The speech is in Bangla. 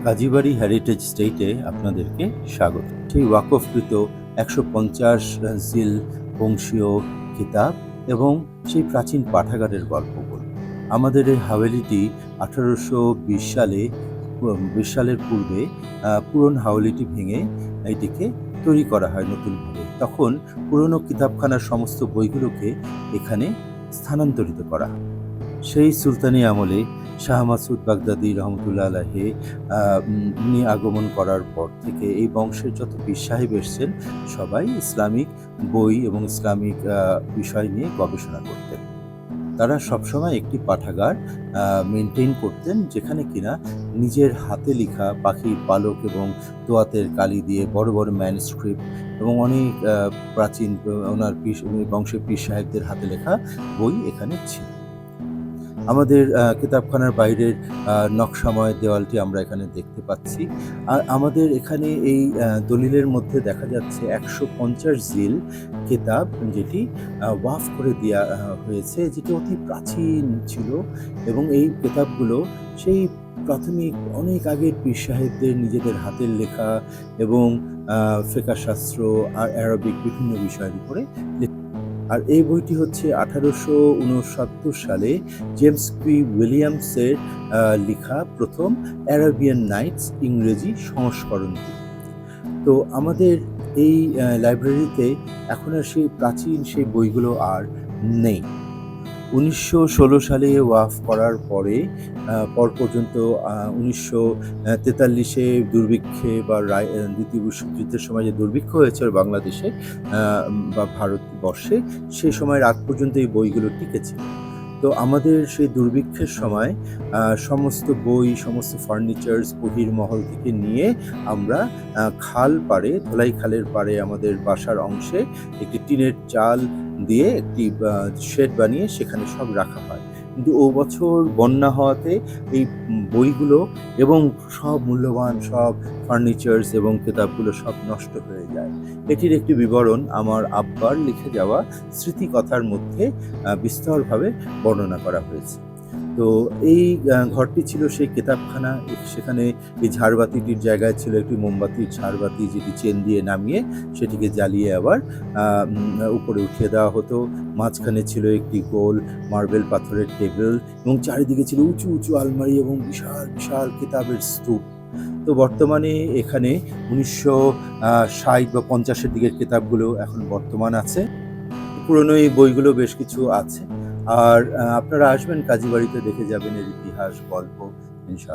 কাজীবাড়ি হেরিটেজ স্টেটে আপনাদেরকে স্বাগত। সেই ওয়াকফকৃত ১৫০ জিল বংশীয় কিতাব এবং সেই প্রাচীন পাঠাগারের গল্প বলব। আমাদের এই হাভেলিটি ১৮২০ সালের পূর্বে পুরনো হাভেলিটি ভেঙে এটিকে তৈরি করা হয় নতুনভাবে। তখন পুরনো কিতাবখানার সমস্ত বইগুলোকে এখানে স্থানান্তরিত করা হয়। সেই সুলতানি আমলে শাহ মাসুদ বাগদাদি রহমতুল্লাহ আলাইহি উনি আগমন করার পর থেকে এই বংশের যত পীর সাহেব এসছেন সবাই ইসলামিক বই এবং ইসলামিক বিষয় নিয়ে গবেষণা করতেন। তারা সবসময় একটি পাঠাগার মেনটেন করতেন, যেখানে কিনা নিজের হাতে লেখা পাখির পালক এবং দোয়াতের কালি দিয়ে বড় বড় ম্যানুস্ক্রিপ্ট এবং অনেক প্রাচীন ওনার বংশের পীর সাহেবদের হাতে লেখা বই এখানে ছিল। আমাদের কিতাবখানার বাইরের নকশাময় দেওয়ালটি আমরা এখানে দেখতে পাচ্ছি। আর আমাদের এখানে এই দলিলের মধ্যে দেখা যাচ্ছে ১৫০ জিল কিতাব, যেটি ওয়াকফ করে দেয়া হয়েছে, যেটি অতি প্রাচীন ছিল এবং এই কিতাবগুলো সেই প্রাথমিক অনেক আগের পীর সাহেবদের নিজেদের হাতের লেখা এবং ফিকহ শাস্ত্র আর আরবিক বিভিন্ন বিষয়ের উপরে। আর এই বইটি হচ্ছে ১৮৬৯ সালে জেমস পি উইলিয়ামসের লেখা প্রথম অ্যারাবিয়ান নাইটস ইংরেজি সংস্করণটি। তো আমাদের এই লাইব্রেরিতে এখন আর সেই প্রাচীন সেই বইগুলো আর নেই। ১৯১৬ সালে ওয়াকফ করার পরে পর্যন্ত ১৯৪৩-এ দুর্ভিক্ষে বা দ্বিতীয় বিশ্বযুদ্ধের সময় যে দুর্ভিক্ষ হয়েছিল বাংলাদেশে বা ভারতবর্ষে, সেই সময়ের আগ পর্যন্ত এই বইগুলো টিকেছিল। তো আমাদের সেই দুর্ভিক্ষের সময় সমস্ত বই, সমস্ত ফার্নিচার্স বহির্মহল থেকে নিয়ে আমরা খাল পাড়ে, ধলাই খালের পাড়ে আমাদের বাসার অংশে একটি টিনের চাল দিয়ে একটি শেড বানিয়ে সেখানে সব রাখা হয়। কিন্তু ও বছর বন্যা হওয়াতে এই বইগুলো এবং সব মূল্যবান সব ফার্নিচার্স এবং কিতাবগুলো সব নষ্ট হয়ে যায়। এটির একটি বিবরণ আমার আব্বার লিখে যাওয়া স্মৃতিকথার মধ্যে বিস্তরভাবে বর্ণনা করা হয়েছে। তো এই ঘরটি ছিল সেই কিতাবখানা। সেখানে এই ঝাড়বাতিটির জায়গায় ছিল একটি মোমবাতির ঝাড়বাতি, যেটি চেন দিয়ে নামিয়ে সেটিকে জ্বালিয়ে আবার উপরে উঠিয়ে দেওয়া হতো। মাঝখানে ছিল একটি গোল মার্বেল পাথরের টেবিল এবং চারিদিকে ছিল উঁচু উঁচু আলমারি এবং বিশাল বিশাল কিতাবের স্তূপ। তো বর্তমানে এখানে ১৯৬০ বা ৫০-এর দিকের কিতাবগুলো এখন বর্তমান আছে। পুরনো এই বইগুলো বেশ কিছু আছে। আর আপনারা আসবেন কাজীবাড়িতে, দেখে যাবেন এর ইতিহাস গল্প ইনশাআল্লাহ।